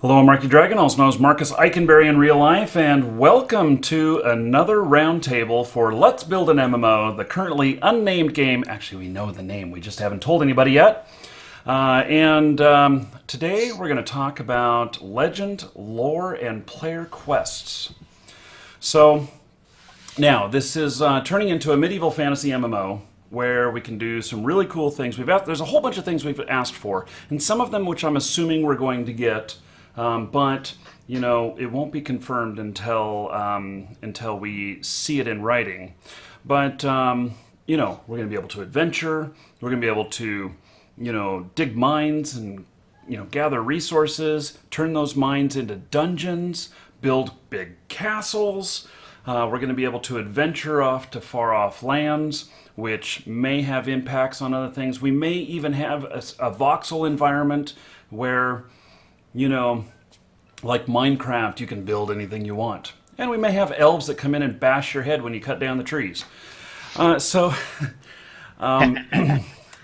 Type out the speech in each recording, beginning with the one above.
Hello, I'm Marky Dragon, also known as Marcus Eikenberry in real life, and welcome to another roundtable for Let's Build an MMO, the currently unnamed game. Actually, we know the name, we just haven't told anybody yet. Today we're going to talk about legend, lore, and player quests. So, now, this is turning into a medieval fantasy MMO where we can do some really cool things. There's a whole bunch of things we've asked for, and some of them which I'm assuming we're going to get. But you know, it won't be confirmed until we see it in writing. But you know, we're going to be able to adventure. We're going to be able to, you know, dig mines and, you know, gather resources, turn those mines into dungeons, build big castles. We're going to be able to adventure off to far off lands, which may have impacts on other things. We may even have a voxel environment where, you know, like Minecraft, you can build anything you want. And we may have elves that come in and bash your head when you cut down the trees. I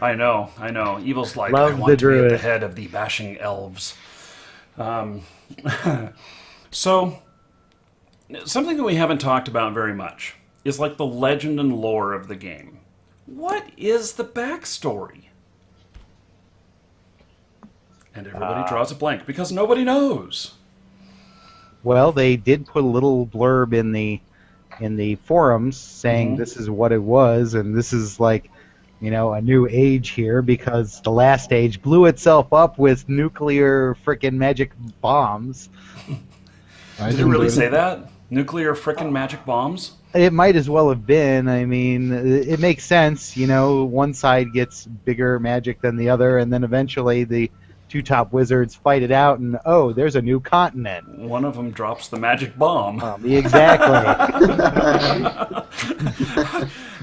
know. Evil's like, I Love want the to be at the druid. head of the bashing elves. So, something that we haven't talked about very much is like the legend and lore of the game. What is the backstory? And everybody draws a blank because nobody knows. Well, they did put a little blurb in the forums saying this is what it was, and this is like, you know, a new age here because the last age blew itself up with nuclear frickin' magic bombs. Did it really say that? Nuclear frickin' magic bombs? It might as well have been. I mean, it makes sense. You know, one side gets bigger magic than the other, and then eventually the two top wizards fight it out, and oh, there's a new continent. One of them drops the magic bomb. Exactly.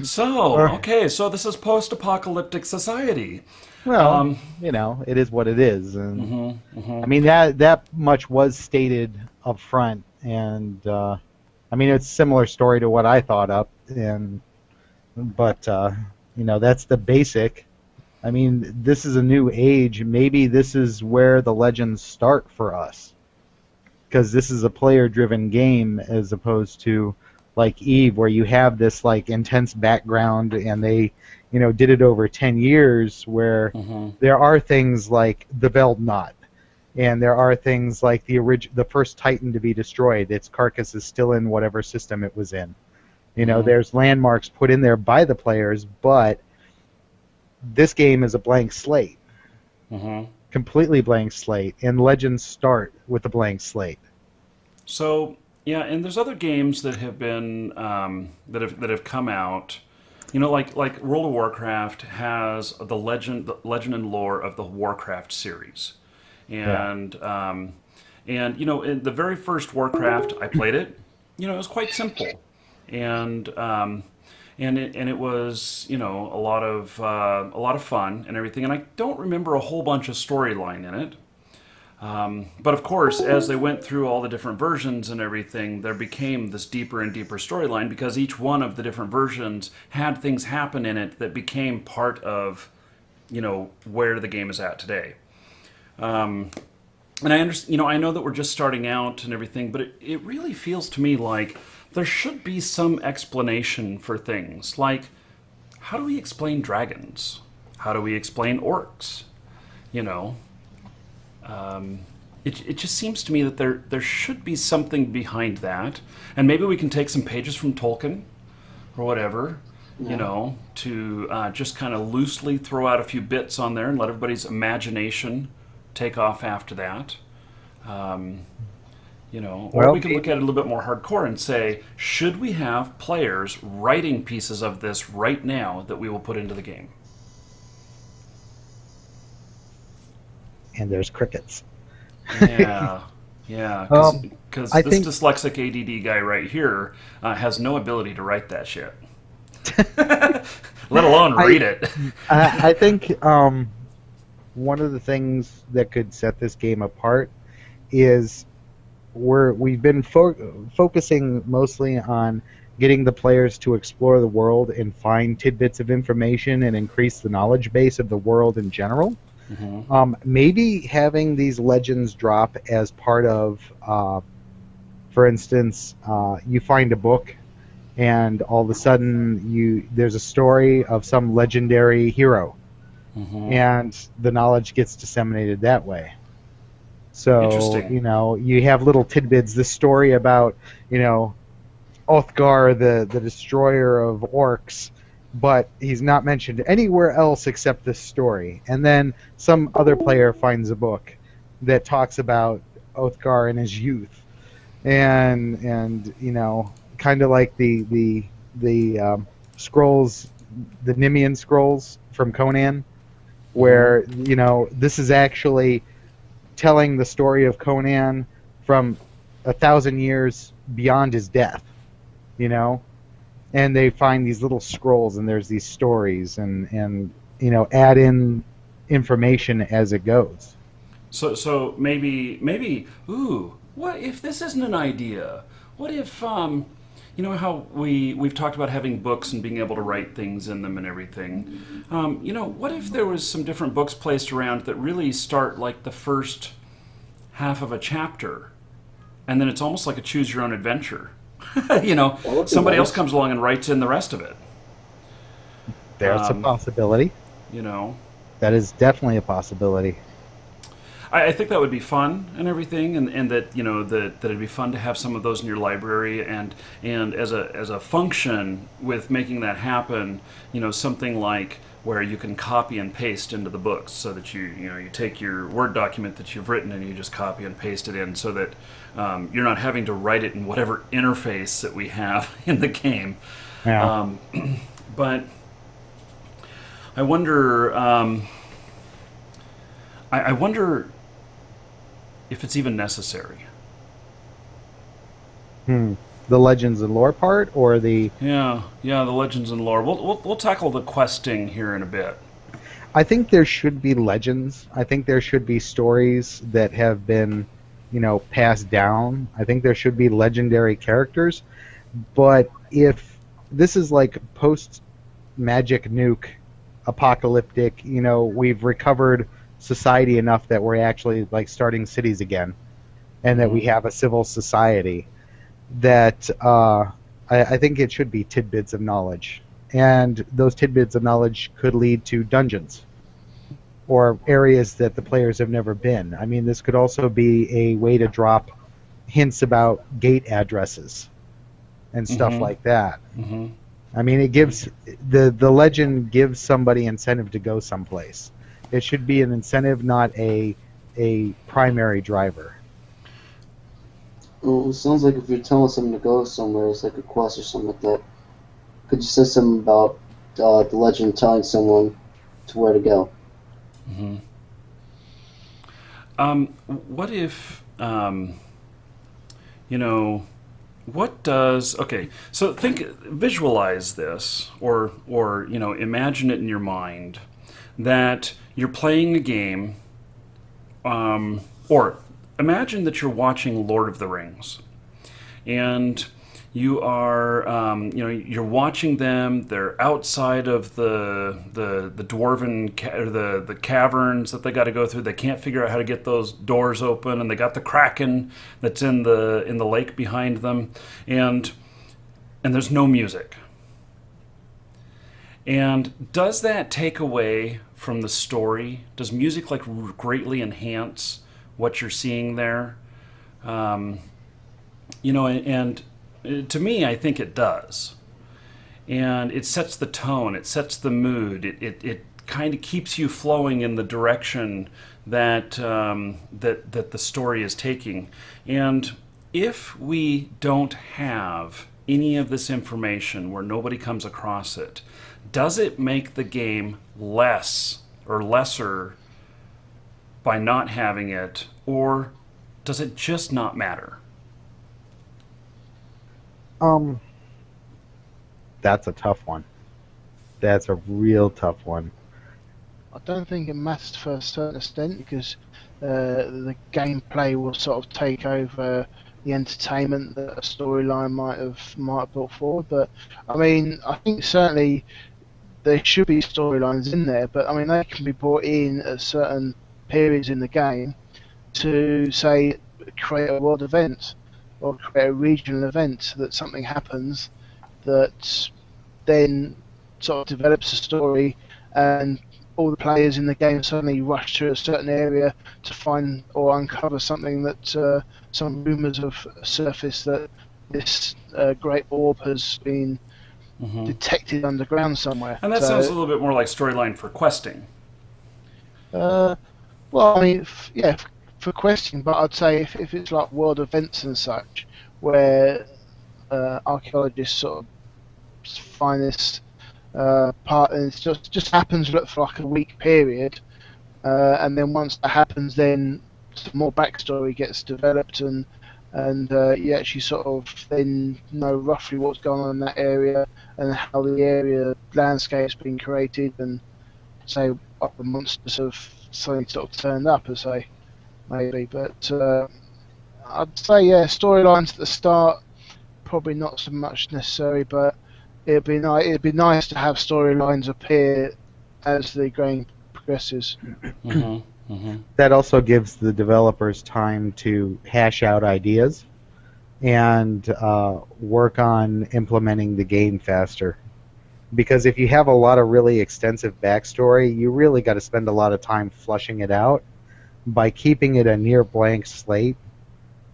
So this is post-apocalyptic society. Well, you know, it is what it is, and I mean that much was stated up front, and I mean it's a similar story to what I thought up, but you know, that's the basic. I mean, this is a new age. Maybe this is where the legends start for us, because this is a player-driven game as opposed to like Eve, where you have this like intense background, and they, you know, did it over 10 years, where there are things like the Veld Knot, and there are things like the first Titan to be destroyed. Its carcass is still in whatever system it was in. You know, there's landmarks put in there by the players, but this game is a blank slate, completely blank slate, and legends start with a blank slate. So yeah, and there's other games that have been that have come out. You know, like World of Warcraft has the legend and lore of the Warcraft series, and you know, in the very first Warcraft, I played it. You know, it was quite simple, and it was, you know, a lot of fun and everything. And I don't remember a whole bunch of storyline in it. But of course, as they went through all the different versions and everything, there became this deeper and deeper storyline because each one of the different versions had things happen in it that became part of, you know, where the game is at today. And I understand, you know, I know that we're just starting out and everything, but it really feels to me like there should be some explanation for things. Like, how do we explain dragons? How do we explain orcs? You know, it just seems to me that there should be something behind that, and maybe we can take some pages from Tolkien or whatever, you know, to just kind of loosely throw out a few bits on there and let everybody's imagination take off after that. You know, or we could look at it a little bit more hardcore and say, should we have players writing pieces of this right now that we will put into the game? And there's crickets. Yeah, because I this think dyslexic ADD guy right here has no ability to write that shit, let alone read it. I think one of the things that could set this game apart is we've been focusing mostly on getting the players to explore the world and find tidbits of information and increase the knowledge base of the world in general. Maybe having these legends drop as part of, for instance, you find a book, and all of a sudden there's a story of some legendary hero, and the knowledge gets disseminated that way. So, Interesting. you have little tidbits. This story about, Othgar, the destroyer of orcs, but he's not mentioned anywhere else except this story. And then some other player finds a book that talks about Othgar in his youth, and kind of like the scrolls, the Nemean scrolls from Conan, where this is actually telling the story of Conan from 1,000 years beyond his death, and they find these little scrolls, and there's these stories, and add in information as it goes. So maybe ooh, what if this isn't an idea? What if how we've talked about having books and being able to write things in them and everything. What if there was some different books placed around that really start like the first half of a chapter, and then it's almost like a choose your own adventure. Somebody else comes along and writes in the rest of it. There's a possibility. That is definitely a possibility. I think that would be fun and everything, and that that it'd be fun to have some of those in your library, and as a function with making that happen, something like where you can copy and paste into the books, so that you take your Word document that you've written and you just copy and paste it in, so that you're not having to write it in whatever interface that we have in the game. Yeah. But I wonder. I wonder if it's even necessary. The legends and lore part, or the the legends and lore. We'll tackle the questing here in a bit. I think there should be legends. I think there should be stories that have been, passed down. I think there should be legendary characters. But if this is like post magic nuke, apocalyptic, we've recovered society enough that we're actually like starting cities again, and that we have a civil society, that I think it should be tidbits of knowledge, and those tidbits of knowledge could lead to dungeons or areas that the players have never been. I mean, this could also be a way to drop hints about gate addresses and stuff like that. I mean, it gives the legend gives somebody incentive to go someplace. It should be an incentive, not a primary driver. Well, it sounds like if you're telling someone to go somewhere, it's like a quest or something like that. Could you say something about the legend telling someone to where to go? What if, what does, okay, so visualize this, or imagine it in your mind, that you're playing a game, or imagine that you're watching Lord of the Rings, and you are, you're watching them. They're outside of the dwarven the caverns that they got to go through. They can't figure out how to get those doors open, and they got the kraken that's in the lake behind them, and there's no music. And does that take away from the story? Does music greatly enhance what you're seeing there? And to me, I think it does. And it sets the tone, it sets the mood, it kind of keeps you flowing in the direction that that the story is taking. And if we don't have any of this information, where nobody comes across it, does it make the game less or lesser by not having it, or does it just not matter? That's a tough one. That's a real tough one. I don't think it matters to a certain extent, because the gameplay will sort of take over the entertainment that a storyline might have brought forward. But I mean, I think certainly there should be storylines in there, but I mean they can be brought in at certain periods in the game to say create a world event or create a regional event so that something happens that then sort of develops a story, and all the players in the game suddenly rush to a certain area to find or uncover something that some rumours have surfaced that this great orb has been detected underground somewhere. And that sounds a little bit more like storyline for questing. Well, I mean, for questing, but I'd say if it's like world events and such, where archaeologists sort of find this part, and it just happens for like a week period, and then once that happens, then some more backstory gets developed, and you actually sort of then know roughly what's going on in that area and how the area landscape's been created, and say what the monsters have suddenly sort of turned up, as say maybe. But I'd say storylines at the start probably not so much necessary, but it'd be nice to have storylines appear as the game progresses. That also gives the developers time to hash out ideas and work on implementing the game faster. Because if you have a lot of really extensive backstory, you really got to spend a lot of time flushing it out. By keeping it a near blank slate,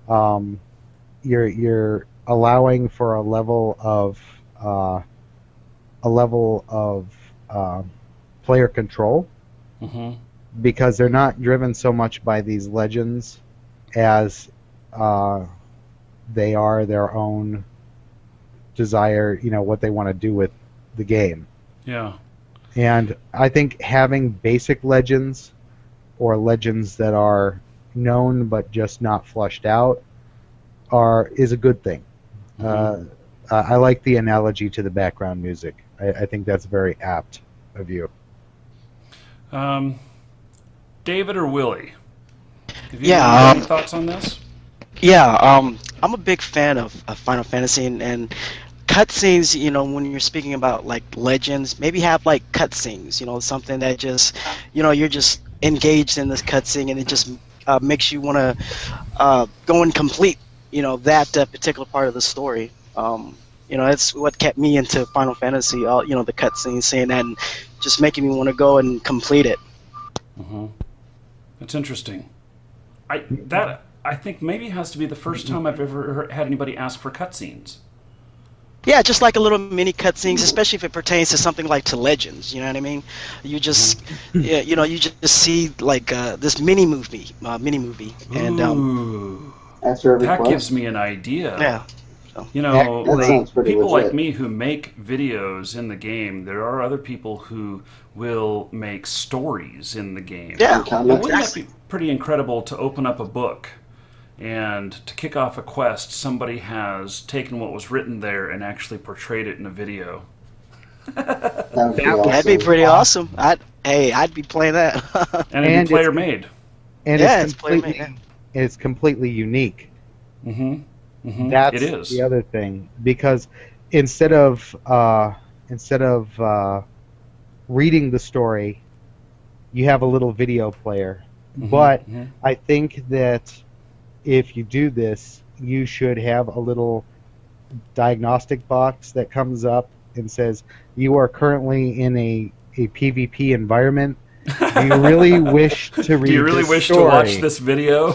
you're allowing for a level of player control. Because they're not driven so much by these legends as they are their own desire, what they want to do with the game. Yeah. And I think having basic legends or legends that are known but just not flushed out is a good thing. I like the analogy to the background music. I think that's very apt of you. David or Willie? Have you any thoughts on this? Yeah, I'm a big fan of Final Fantasy and cutscenes. When you're speaking about like legends, maybe have like cutscenes. Something that just, you're just engaged in this cutscene, and it just makes you want to go and complete, that particular part of the story. It's what kept me into Final Fantasy. The cutscenes, seeing that, and just making me want to go and complete it. That's interesting. I think maybe has to be the first time I've ever had anybody ask for cutscenes. Yeah, just like a little mini cutscenes, especially if it pertains to something like to Legends. You know what I mean? You just, you just see like this mini movie, and After every that quest? gives me an idea. Yeah. That sounds pretty people legit. like me who make videos in the game, there are other people who will make stories in the game. Yeah. And wouldn't that be pretty incredible to open up a book and to kick off a quest, somebody has taken what was written there and actually portrayed it in a video? That'd be pretty awesome. I'd be playing that. And it'd be player made. And it's player made. It's completely unique. Mm-hmm. That's It is. the other thing, because instead of reading the story, you have a little video player. But I think that if you do this, you should have a little diagnostic box that comes up and says, you are currently in a PvP environment. Do you really wish to read Do you really wish to story? watch this video?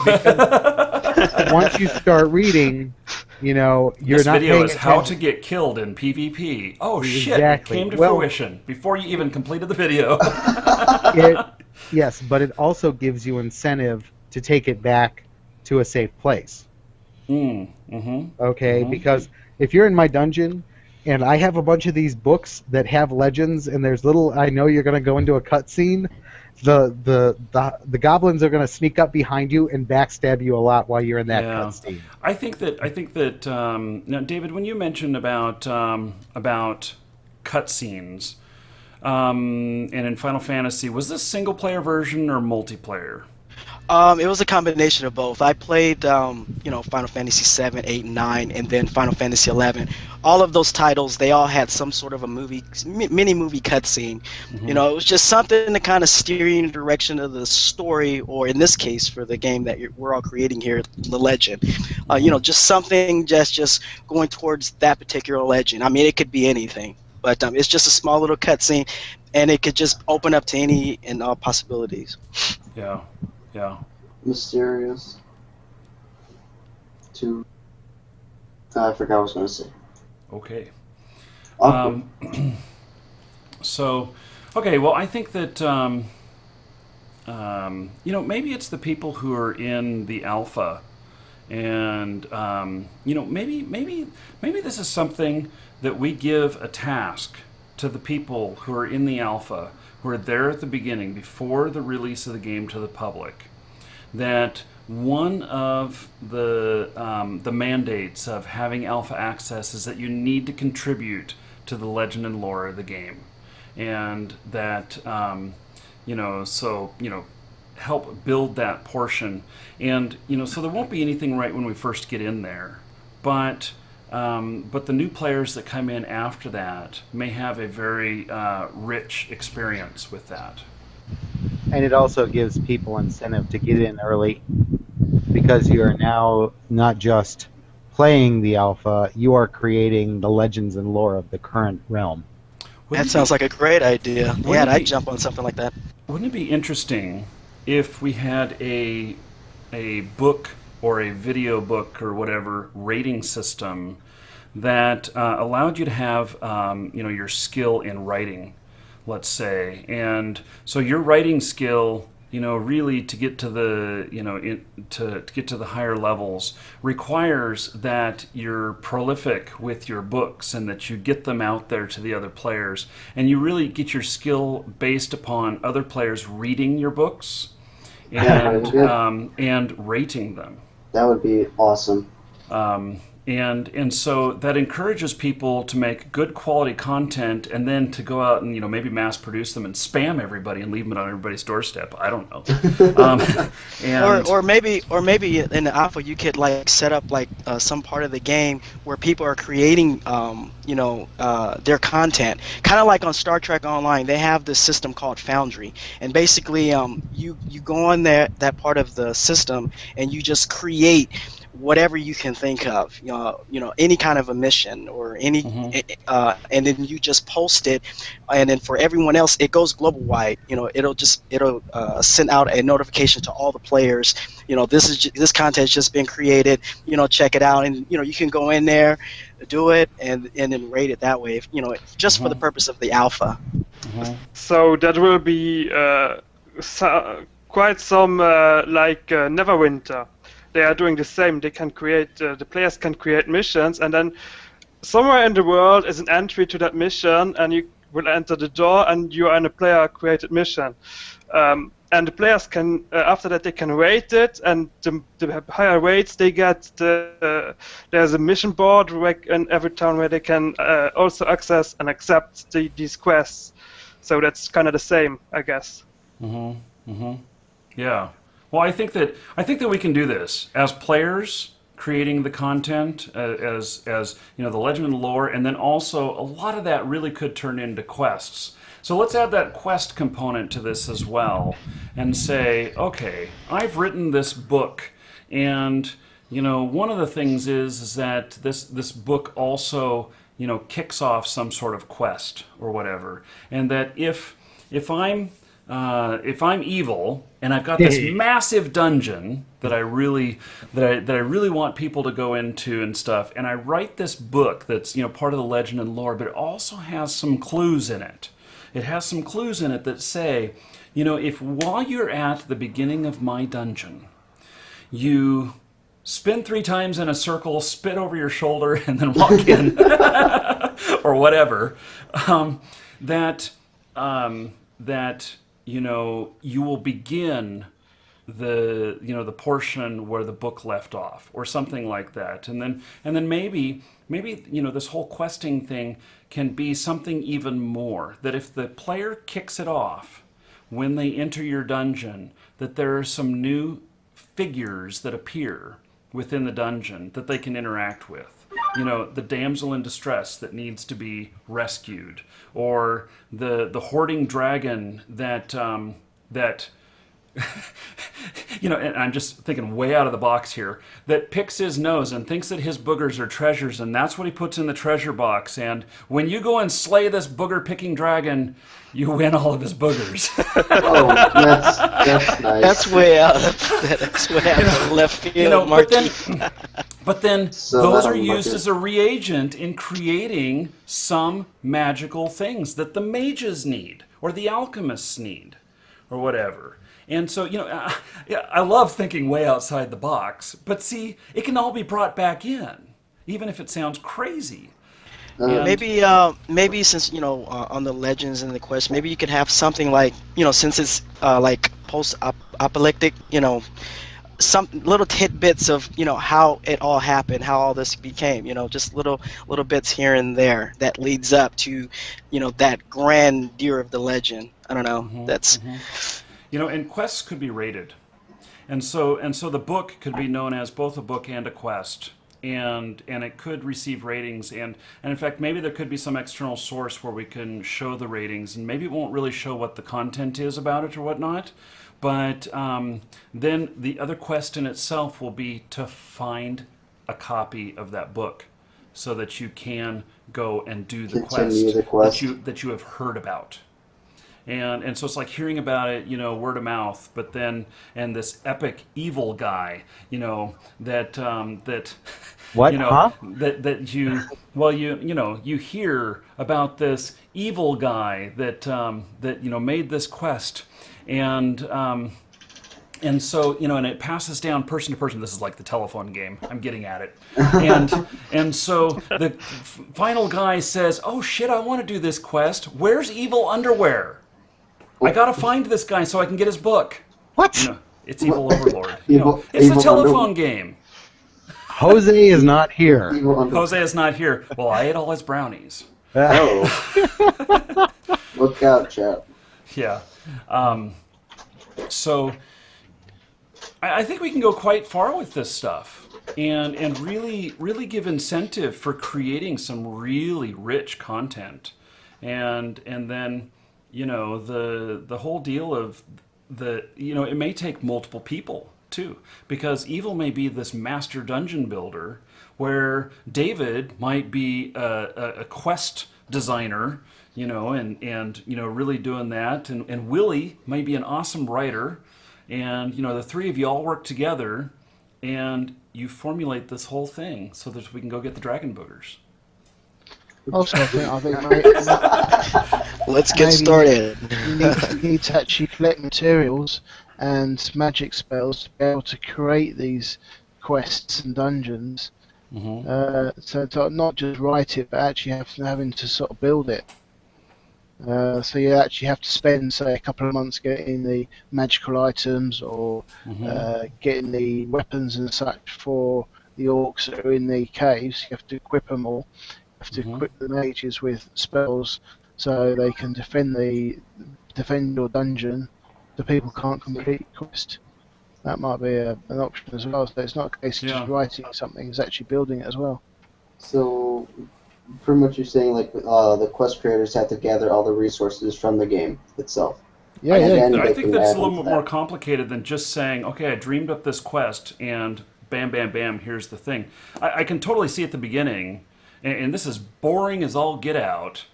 Once you start reading, you're this not video paying is how to attention. get killed in PvP. Oh shit, Exactly. it came to Well- fruition before you even completed the video. Yes, but it also gives you incentive to take it back to a safe place. Okay, because if you're in my dungeon and I have a bunch of these books that have legends and there's I know you're going to go into a cutscene, the goblins are going to sneak up behind you and backstab you a lot while you're in that cutscene. I think that now, David, when you mentioned about cutscenes, and in Final Fantasy, was this single player version or multiplayer? It was a combination of both. I played, Final Fantasy 7, 8, and 9, and then Final Fantasy 11. All of those titles, they all had some sort of a mini movie cutscene. Mm-hmm. It was just something to kind of steer you in the direction of the story, or in this case, for the game that we're all creating here, the legend. Just something just going towards that particular legend. I mean, it could be anything, but it's just a small little cutscene, and it could just open up to any and all possibilities. Yeah. Yeah. Mysterious. I forgot what I was going to say. Okay. Awkward. So, okay. Well, I think that maybe it's the people who are in the alpha, and maybe this is something that we give a task to the people who are in the alpha, who are there at the beginning before the release of the game to the public, that one of the mandates of having alpha access is that you need to contribute to the legend and lore of the game, and that help build that portion, and so there won't be anything right when we first get in there, but the new players that come in after that may have a very rich experience with that. And it also gives people incentive to get in early, because you are now not just playing the alpha, you are creating the legends and lore of the current realm. That sounds like a great idea. Yeah, I'd jump on something like that. Wouldn't it be interesting if we had a book or a video book or whatever rating system that allowed you to have your skill in writing, let's say, and so your writing skill, really to get to the to get to the higher levels requires that you're prolific with your books and that you get them out there to the other players, and you really get your skill based upon other players reading your books and rating them. That would be awesome. And so that encourages people to make good quality content and then to go out and maybe mass produce them and spam everybody and leave them on everybody's doorstep. I don't know. Or maybe in the alpha you could set up some part of the game where people are creating their content, kind of like on Star Trek Online. They have this system called Foundry, and basically you go on that part of the system and you just create whatever you can think of, any kind of a mission or any, and then you just post it, and then for everyone else, it goes global wide. It'll send out a notification to all the players. This content has just been created. Check it out, and you can go in there, do it, and then rate it that way. Just for the purpose of the alpha. So that will be quite some like Neverwinter. They are doing the same. They can create, the players can create missions, and then somewhere in the world is an entry to that mission, and you will enter the door, and you are in a player-created mission. And the players can, after that, they can rate it, and the higher rates they get, there's a mission board in every town where they can also access and accept these quests. So that's kind of the same, I guess. Yeah. Well, I think that we can do this as players, creating the content as the legend and lore, and then also a lot of that really could turn into quests. So let's add that quest component to this as well, and say, okay, I've written this book, and one of the things is that this book also kicks off some sort of quest or whatever, and that if I'm evil and I've got this massive dungeon that I really want people to go into and stuff, and I write this book that's part of the legend and lore, but it also has some clues in it. It has some clues in it that say, if while you're at the beginning of my dungeon, you spin 3 times in a circle, spit over your shoulder, and then walk in, or whatever, that you will begin the portion where the book left off, or something like that, and then maybe this whole questing thing can be something even more. That if the player kicks it off when they enter your dungeon, that there are some new figures that appear within the dungeon that they can interact with. You know, the damsel in distress that needs to be rescued, or the hoarding dragon that you know, and I'm just thinking way out of the box here, that picks his nose and thinks that his boogers are treasures, and that's what he puts in the treasure box. And when you go and slay this booger-picking dragon, you win all of his boogers. Oh, that's nice. That's way out. That's way out of left field, You know, Marky. but then So those that'll are used mark it. as a reagent in creating some magical things that the mages need, or the alchemists need, or whatever. And so, you know, I love thinking way outside the box, but see, it can all be brought back in, even if it sounds crazy. And- Maybe since on the legends and the quest, maybe you could have something like since it's like post-apocalyptic, some little tidbits of how it all happened, how all this became, just little bits here and there that leads up to that grandeur of the legend. I don't know. That's You know, and quests could be rated, and so the book could be known as both a book and a quest, and it could receive ratings, and in fact maybe there could be some external source where we can show the ratings, and maybe it won't really show what the content is about it or whatnot, but then the other quest in itself will be to find a copy of that book, so that you can go and do the Continue the quest quest. that you have heard about. And so it's like hearing about it, word of mouth, but then, and this epic evil guy, that What? Huh? that you hear about this evil guy that made this quest, and so and it passes down person to person. This is like the telephone game. I'm getting at it, and so the final guy says, "Oh shit, I want to do this quest. Where's evil underwear? I gotta find this guy so I can get his book." What? It's Evil Overlord. Evil- It's a Evil telephone game. Jose is not here. Evil under- Jose is not here. Well, I ate all his brownies. Oh. Look out, chap. Yeah. So I think we can go quite far with this stuff, and really give incentive for creating some really rich content, and then the whole deal of it may take multiple people too, because evil may be this master dungeon builder, where David might be a quest designer, and really doing that, and Willie might be an awesome writer, and the three of you all work together, and you formulate this whole thing so that we can go get the dragon boogers. Also, I think let's get maybe started. you need to actually collect materials and magic spells to be able to create these quests and dungeons. So to not just write it, but actually having to sort of build it. So you actually have to spend, say, a couple of months getting the magical items, or getting the weapons and such for the orcs that are in the caves. You have to equip them all. You have to equip the mages with spells so they can defend your dungeon. The people can't complete the quest. That might be an option as well. So it's not a case of just writing something; it's actually building it as well. So, pretty much you're saying like the quest creators have to gather all the resources from the game itself. Yeah, And yeah. I they think can that's add a little into bit more that. complicated than just saying, okay, I dreamed up this quest, and bam, bam, bam, here's the thing. I can totally see at the beginning, and this is boring as all get out.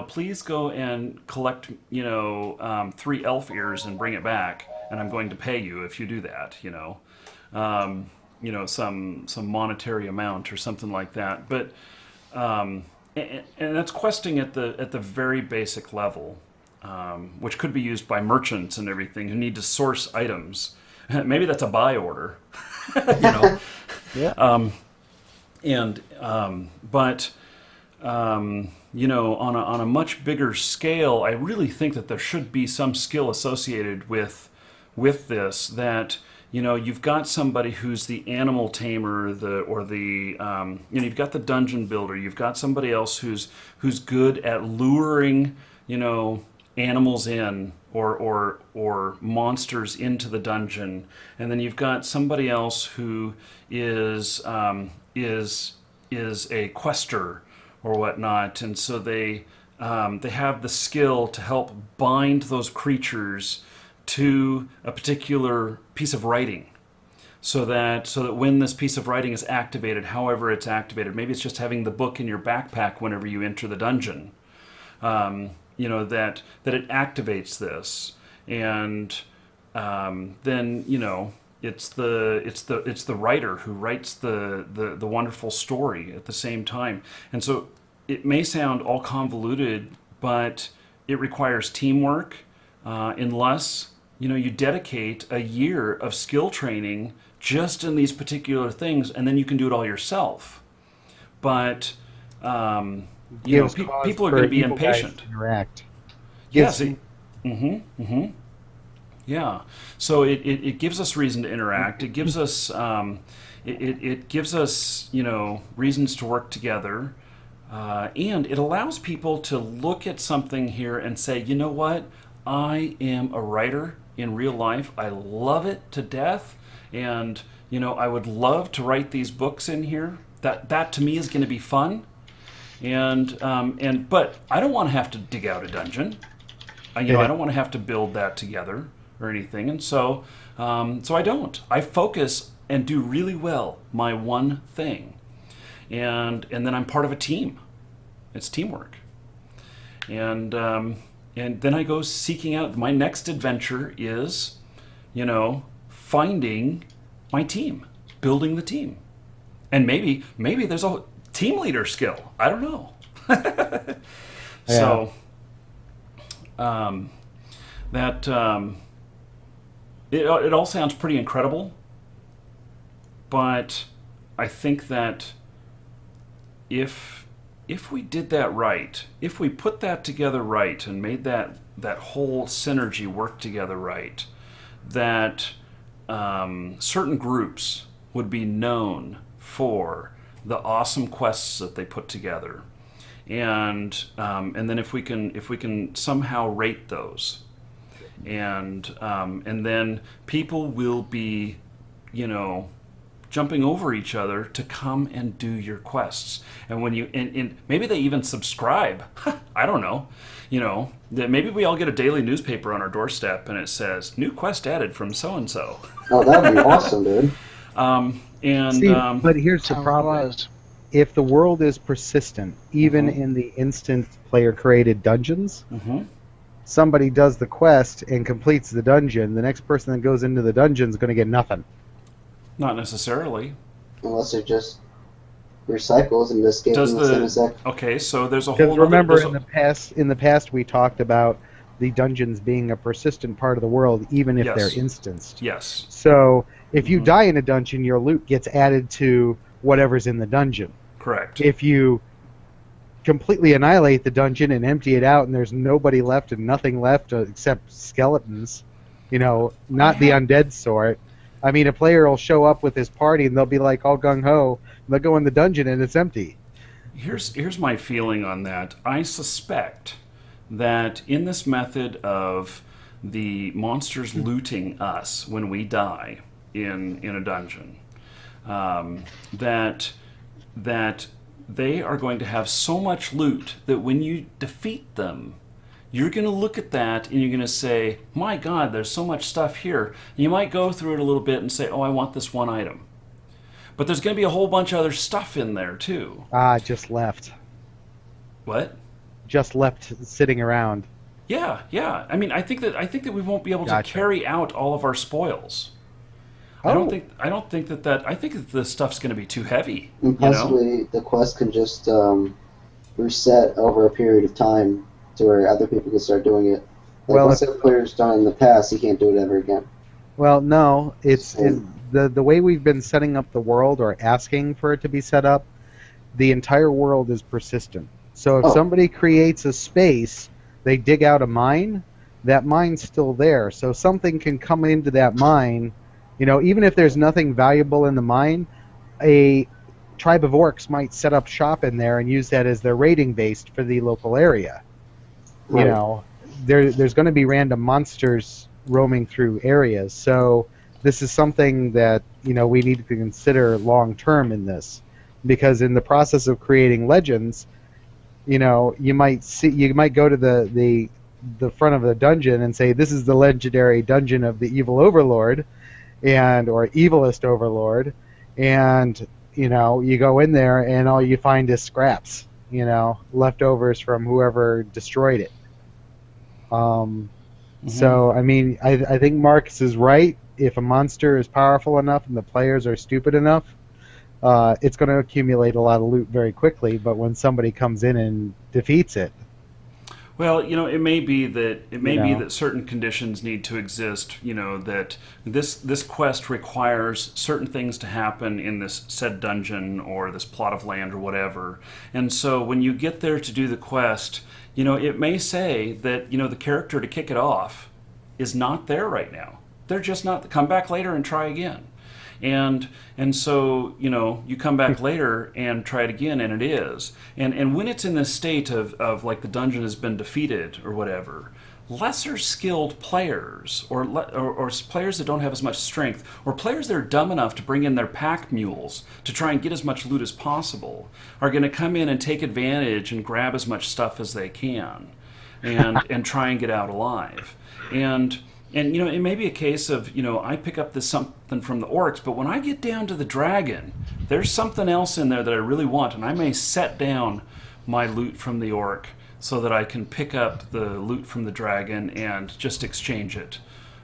Please go and collect, 3 elf ears and bring it back, and I'm going to pay you if you do that. Some monetary amount or something like that. But and that's questing at the very basic level, which could be used by merchants and everything who need to source items. Maybe that's a buy order, Yeah. But on a much bigger scale, I really think that there should be some skill associated with this. That you've got somebody who's the animal tamer, you've got the dungeon builder, you've got somebody else who's good at luring animals in or monsters into the dungeon, and then you've got somebody else who is a quester or whatnot, and so they have the skill to help bind those creatures to a particular piece of writing. So that when this piece of writing is activated, however it's activated, maybe it's just having the book in your backpack whenever you enter the dungeon. That it activates this, and then it's the writer who writes the wonderful story at the same time. And so it may sound all convoluted, but it requires teamwork, unless you dedicate a year of skill training just in these particular things, and then you can do it all yourself. But people are going to be impatient. Interact. Yes. Yeah. So it gives us reason to interact. It gives us it gives us reasons to work together, and it allows people to look at something here and say, you know what, I am a writer in real life. I love it to death, and I would love to write these books in here. That to me is going to be fun. But I don't want to have to dig out a dungeon. I don't want to have to build that together or anything, and so I don't. I focus and do really well my one thing, and then I'm part of a team. It's teamwork, and then I go seeking out. My next adventure is, finding my team, building the team, and maybe there's a team leader skill. I don't know. So it all sounds pretty incredible, but I think that if we did that right, if we put that together right and made that whole synergy work together right, that certain groups would be known for the awesome quests that they put together, and then if we can somehow rate those, and then people will be, jumping over each other to come and do your quests, and when you and maybe they even subscribe. I don't know, that maybe we all get a daily newspaper on our doorstep and it says new quest added from so and so. Oh, that'd be awesome, dude. But here's the problem. If the world is persistent, even in the instant player-created dungeons, somebody does the quest and completes the dungeon, the next person that goes into the dungeon is going to get nothing. Not necessarily. Unless it just recycles and just gives them the same exact... Okay, so there's a whole... Because remember, in the past we talked about the dungeons being a persistent part of the world, even if they're instanced. Yes. So if you die in a dungeon, your loot gets added to whatever's in the dungeon. Correct. If you completely annihilate the dungeon and empty it out and there's nobody left and nothing left except skeletons, not the undead sort, I mean, a player will show up with his party and they'll be like all gung-ho, and they'll go in the dungeon and it's empty. Here's my feeling on that. I suspect that in this method of the monsters looting us when we die in a dungeon, that they are going to have so much loot that when you defeat them, you're going to look at that and you're going to say, my God, there's so much stuff here. You might go through it a little bit and say, oh, I want this one item. But there's going to be a whole bunch of other stuff in there, too. Just left. What? Just left sitting around. Yeah. I mean, I think that we won't be able to carry out all of our spoils. I don't think that I think that the stuff's going to be too heavy. And possibly the quest can just reset over a period of time to where other people can start doing it. Once a player's done it in the past, he can't do it ever again. Well, no, it's the way we've been setting up the world, or asking for it to be set up. The entire world is persistent. So if somebody creates a space, they dig out a mine, that mine's still there. So something can come into that mine. Even if there's nothing valuable in the mine, a tribe of orcs might set up shop in there and use that as their raiding base for the local area. Right. there's going to be random monsters roaming through areas. So this is something that we need to consider long term in this, because in the process of creating legends, you might go to the front of the dungeon and say, this is the legendary dungeon of the evil overlord, or evilest overlord, and you go in there and all you find is scraps, leftovers from whoever destroyed it. So I mean, I think Marcus is right. If a monster is powerful enough and the players are stupid enough, it's going to accumulate a lot of loot very quickly. But when somebody comes in and defeats it, well, it may be that certain conditions need to exist. That this quest requires certain things to happen in this said dungeon or this plot of land or whatever. And so when you get there to do the quest, it may say that the character to kick it off is not there right now. They're just not. Come back later and try again. And so you come back later and try it again, and it is. And when it's in this state of like the dungeon has been defeated or whatever, lesser skilled players or players that don't have as much strength, or players that are dumb enough to bring in their pack mules to try and get as much loot as possible, are going to come in and take advantage and grab as much stuff as they can, and try and get out alive. And it may be a case of, I pick up this something from the orcs, but when I get down to the dragon, there's something else in there that I really want, and I may set down my loot from the orc so that I can pick up the loot from the dragon and just exchange it.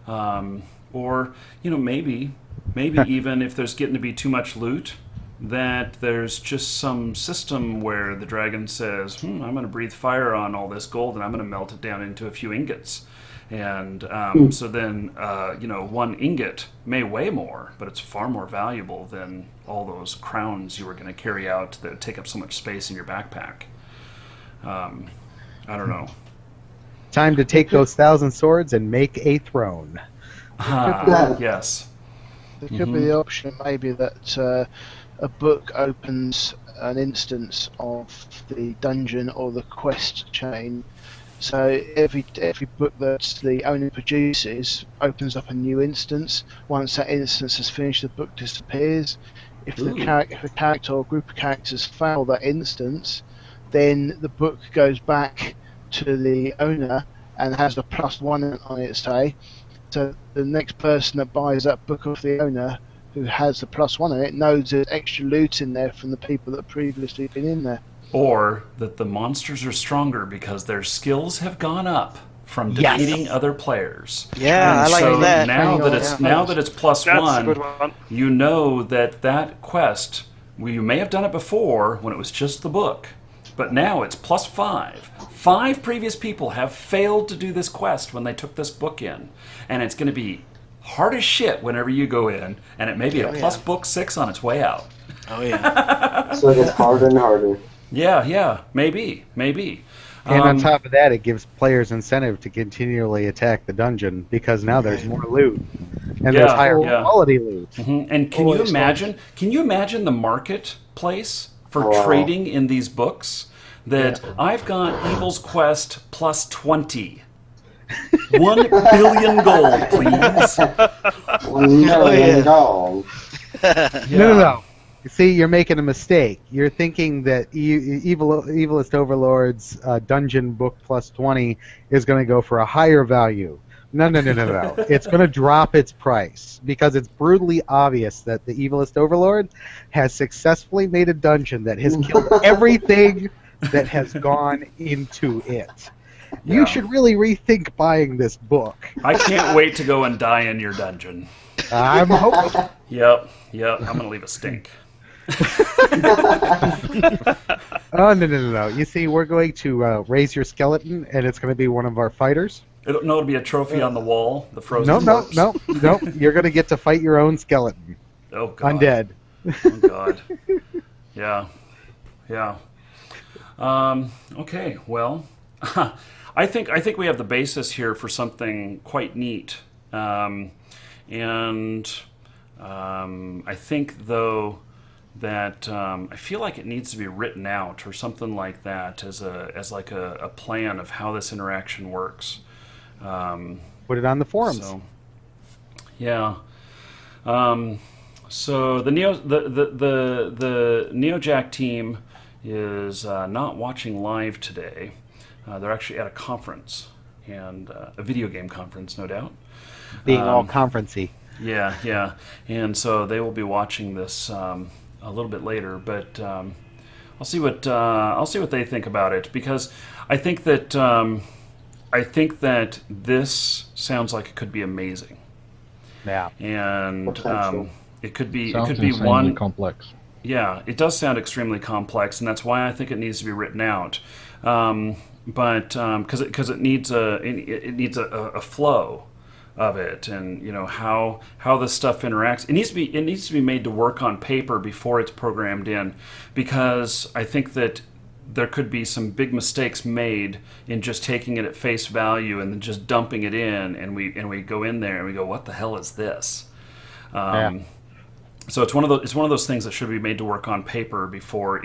Or, maybe even if there's getting to be too much loot, that there's just some system where the dragon says, I'm going to breathe fire on all this gold and I'm going to melt it down into a few ingots. And so then, one ingot may weigh more, but it's far more valuable than all those crowns you were going to carry out that take up so much space in your backpack. I don't know. Time to take those 1,000 swords and make a throne. Yes. There could be the option maybe that a book opens an instance of the dungeon or the quest chain. So every book that the owner produces opens up a new instance. Once that instance is finished, the book disappears. If the character or group of characters fail that instance, then the book goes back to the owner and has a +1 on it, say. So the next person that buys that book off the owner, who has the +1 on it, knows there's extra loot in there from the people that have previously been in there. Or that the monsters are stronger because their skills have gone up from defeating other players. Yeah, and I like that. Now that it's +1, That's a good one. you know that quest. You may have done it before when it was just the book, but now it's +5. 5 previous people have failed to do this quest when they took this book in, and it's going to be hard as shit whenever you go in, and it may be a plus book 6 on its way out. Oh yeah. So it gets harder and harder. Yeah, maybe. And on top of that, it gives players incentive to continually attack the dungeon, because now there's more loot, and there's higher quality loot. And can you imagine the marketplace for trading in these books? That I've got Evil's Quest +20. 1 billion gold, please. 1 million gold. No. You see, you're making a mistake. You're thinking that Evilest Overlord's dungeon book +20 is going to go for a higher value. No. It's going to drop its price, because it's brutally obvious that the Evilest Overlord has successfully made a dungeon that has killed everything that has gone into it. You should really rethink buying this book. I can't wait to go and die in your dungeon. I'm hoping. Yep. I'm going to leave a stink. Oh, no. You see, we're going to raise your skeleton, and it's going to be one of our fighters. It'll be a trophy on the wall, the frozen corpse. No. You're going to get to fight your own skeleton. Oh, God. Undead. Oh, God. Yeah. Okay, well, I think we have the basis here for something quite neat. I think, though, that I feel like it needs to be written out or something like that as a plan of how this interaction works. Put it on the forums. So, yeah. So the NeoJack team is not watching live today. They're actually at a conference, and a video game conference, no doubt. Being all conferencey. Yeah, yeah. And so they will be watching this a little bit later, but I'll see what they think about it, because I think that this sounds like it could be amazing. Yeah. And Potential. it could be Insanely one complex. Yeah, it does sound extremely complex, and that's why I think it needs to be written out. But because it needs a flow of it, and how this stuff interacts. It needs to be made to work on paper before it's programmed in, because I think that there could be some big mistakes made in just taking it at face value and then just dumping it in, and we go in there and we go, what the hell is this? So it's one of those things that should be made to work on paper before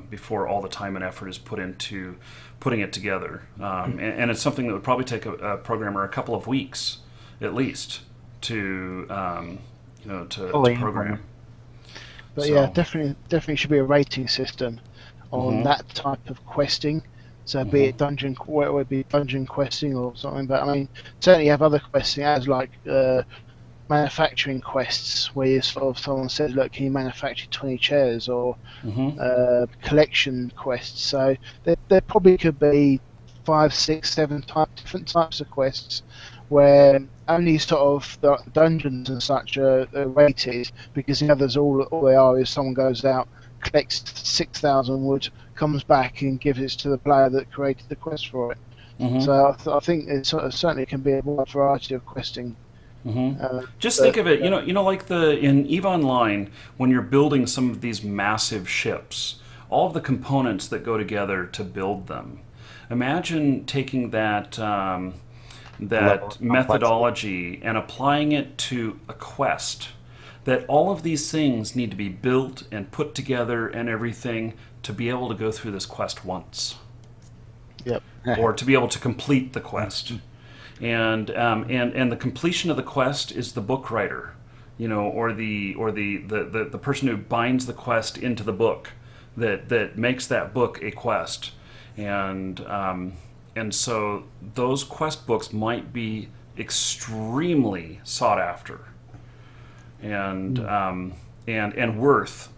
before all the time and effort is put into putting it together. And it's something that would probably take a programmer a couple of weeks at least to program. But So- yeah, definitely should be a rating system on that type of questing. So be it dungeon, where it would be dungeon questing or something. But I mean, certainly you have other questing as like manufacturing quests, where you sort of someone says, "Look, can you manufacture 20 chairs?" or collection quests. So there probably could be 5, 6, 7 different types of quests where only sort of the dungeons and such are rated, because the others all they are is someone goes out, collects 6,000 wood, comes back and gives it to the player that created the quest for it. So I think it certainly can be a wide variety of questing. Just think of it, like in EVE Online, when you're building some of these massive ships, all of the components that go together to build them. Imagine taking that methodology and applying it to a quest. That all of these things need to be built and put together and everything to be able to go through this quest once. Yep. Or to be able to complete the quest. And the completion of the quest is the book writer, or the person who binds the quest into the book, that makes that book a quest, and so those quest books might be extremely sought after, and worth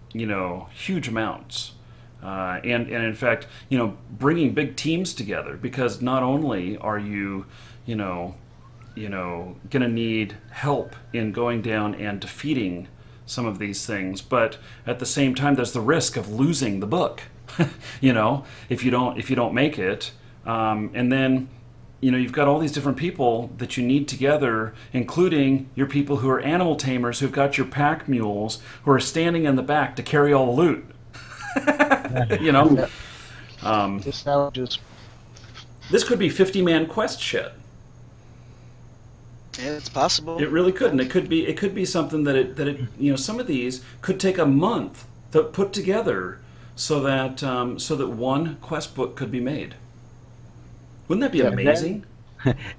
huge amounts. And in fact, bringing big teams together, because not only are you going to need help in going down and defeating some of these things, but at the same time, there's the risk of losing the book, if you don't make it, and then you've got all these different people that you need together, including your people who are animal tamers, who've got your pack mules, who are standing in the back to carry all the loot. Just savages. This could be 50-man quest shit. Yeah, it's possible. It really could, and it could be something that it some of these could take a month to put together, so that one quest book could be made. Wouldn't that be amazing?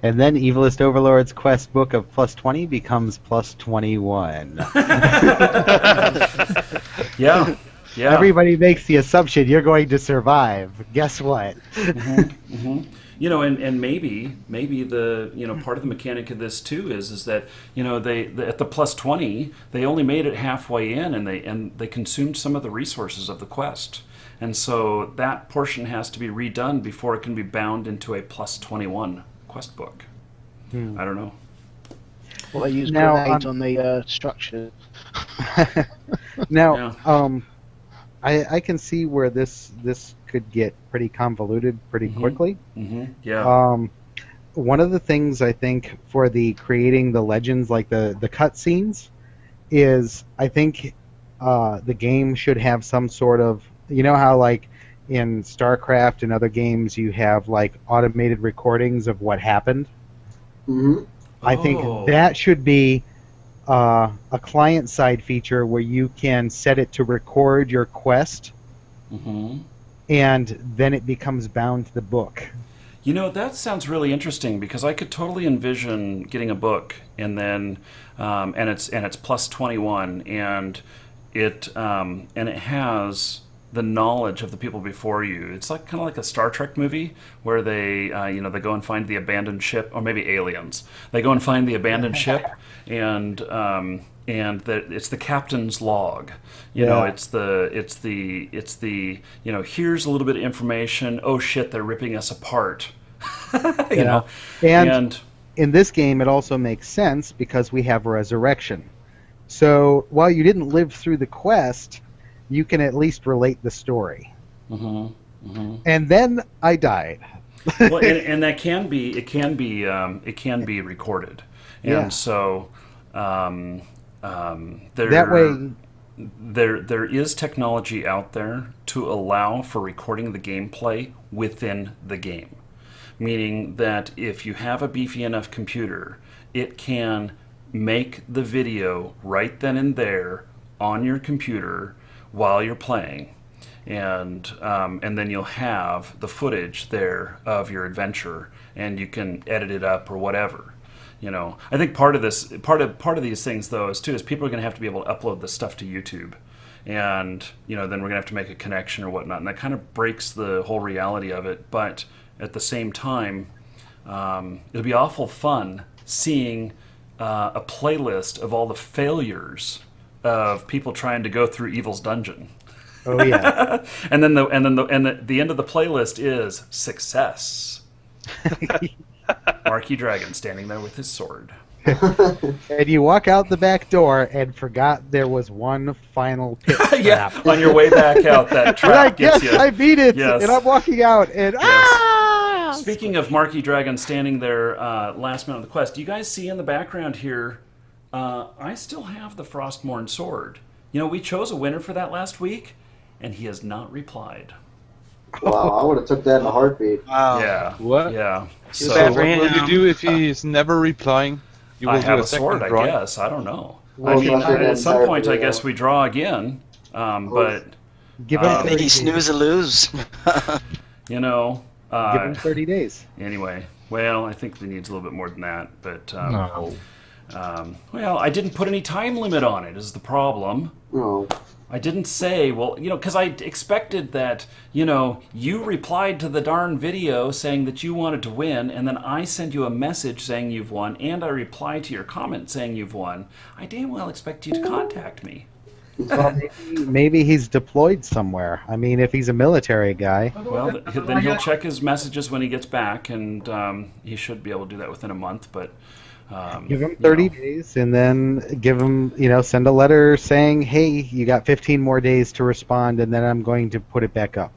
And then Evilist Overlord's quest book of +20 becomes +21. Yeah. Yeah. Everybody makes the assumption you're going to survive. Guess what? And maybe the part of the mechanic of this too is that they at the +20 they only made it halfway in, and they consumed some of the resources of the quest, and so that portion has to be redone before it can be bound into a +21 quest book. I don't know. Well, they use Now, grenades on the structure. Now, I can see where this could get pretty convoluted pretty quickly. Yeah. One of the things I think for the creating the legends, like the cutscenes, is I think the game should have some sort of, how like in StarCraft and other games you have like automated recordings of what happened. I think that should be a client-side feature where you can set it to record your quest, and then it becomes bound to the book. You know, that sounds really interesting because I could totally envision getting a book and then and it's plus 21 and it has the knowledge of the people before you. It's like kind of like a Star Trek movie where they they go and find the abandoned ship, or maybe aliens. They go and find the abandoned ship and it's the captain's log. You know, it's the here's a little bit of information. Oh shit, they're ripping us apart. you know, and in this game, it also makes sense because we have resurrection. So while you didn't live through the quest, you can at least relate the story. And then I died. Well, and that can be recorded, and so that way. There is technology out there to allow for recording the gameplay within the game. Meaning that if you have a beefy enough computer, it can make the video right then and there on your computer while you're playing. And then you'll have the footage there of your adventure, and you can edit it up or whatever. You know, I think part of these things though is people are going to have to be able to upload this stuff to YouTube, and then we're going to have to make a connection or whatnot, and that kind of breaks the whole reality of it. But at the same time, it'll be awful fun seeing a playlist of all the failures of people trying to go through Evil's dungeon. Oh yeah, and then the end of the playlist is success. Marquis Dragon standing there with his sword. And you walk out the back door and forgot there was one final pit trap. Yeah, on your way back out, that trap gets you. I beat it, Yes. and I'm walking out, and Speaking of Marquis Dragon standing there last minute on the quest, do you guys see in the background here, I still have the Frostmourne sword. You know, we chose a winner for that last week, and he has not replied. Wow, I would have took that in a heartbeat. Wow. Yeah. What? Yeah. Too So bad what for him. will you do if he's never replying? You will I do have a a second sword, I drawing? guess. I don't know. Well, I mean, not at some entire point, I video. guess we draw again. But, give him I 30 think he days. snooze or lose. you know, Give him 30 days. anyway, well, I think he needs a little bit more than that. But, No. well, I didn't put any time limit on it, is the problem. Oh, I didn't say, well, because I expected that, you replied to the darn video saying that you wanted to win, and then I send you a message saying you've won, and I reply to your comment saying you've won. I damn well expect you to contact me. Well, maybe he's deployed somewhere. I mean, if he's a military guy. Well, then he'll check his messages when he gets back, and he should be able to do that within a month, but... Give him 30 days, and then give him, send a letter saying, hey, you got 15 more days to respond, and then I'm going to put it back up.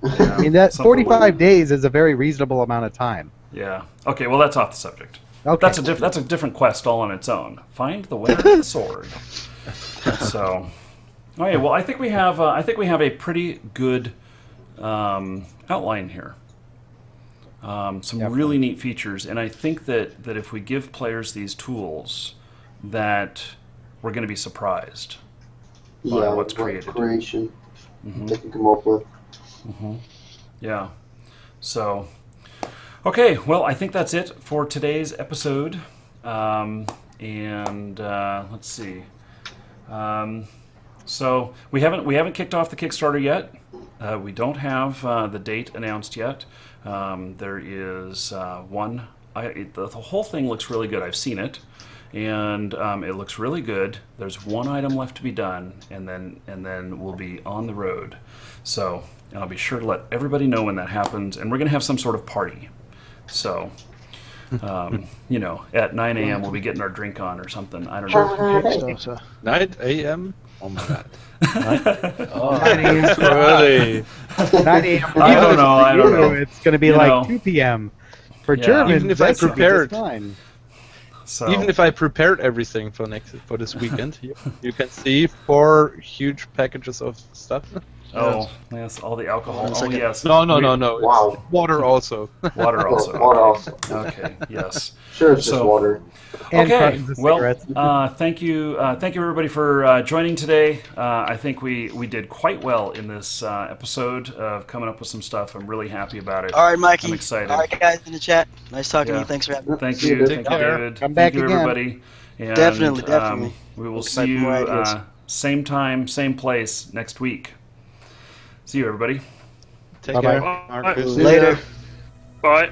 I mean, that Something 45 like- days is a very reasonable amount of time. Yeah. Okay, well, that's off the subject. Okay. That's a different quest all on its own. Find the winner of the sword. So, okay. Well, I think we have a pretty good outline here. Some really neat features, and I think that if we give players these tools, that we're going to be surprised by yeah, what's what created. creation they can come up with. Yeah. So, okay. Well, I think that's it for today's episode. Let's see. So we haven't kicked off the Kickstarter yet. We don't have the date announced yet. There is one. The whole thing looks really good. I've seen it, and it looks really good. There's one item left to be done, and then we'll be on the road. So, and I'll be sure to let everybody know when that happens. And we're gonna have some sort of party. So, at 9 a.m. we'll be getting our drink on or something. I don't know. Kickstarter. 9 a.m.? Oh my god. 9 a.m. It's early. 9 a.m. I don't know. It's going to be You like know. 2 p.m. For Yeah. Germans. Even if I that should be prepared. just fine. So, Even if I prepared everything for this weekend, you can see 4 huge packages of stuff. Oh, yes, all the alcohol. Oh, yes. No. Wow. It's water also. Water also. Water also. Okay, yes. Sure, it's just So- water. And Okay, cartons of well, cigarettes. thank you everybody for joining today. I think we did quite well in this episode of coming up with some stuff. I'm really happy about it. All right, Mikey. I'm excited. All right, guys in the chat. Nice talking to Yeah. you. Thanks for having me. Thank See you, you, Dick. thank you, Care. David. Come Thank back you, again. everybody. And, Definitely. we will Excited see for more you ideas. same time, same place next week. See you, everybody. Take Bye-bye. care. Marcus. See ya. Later. Bye.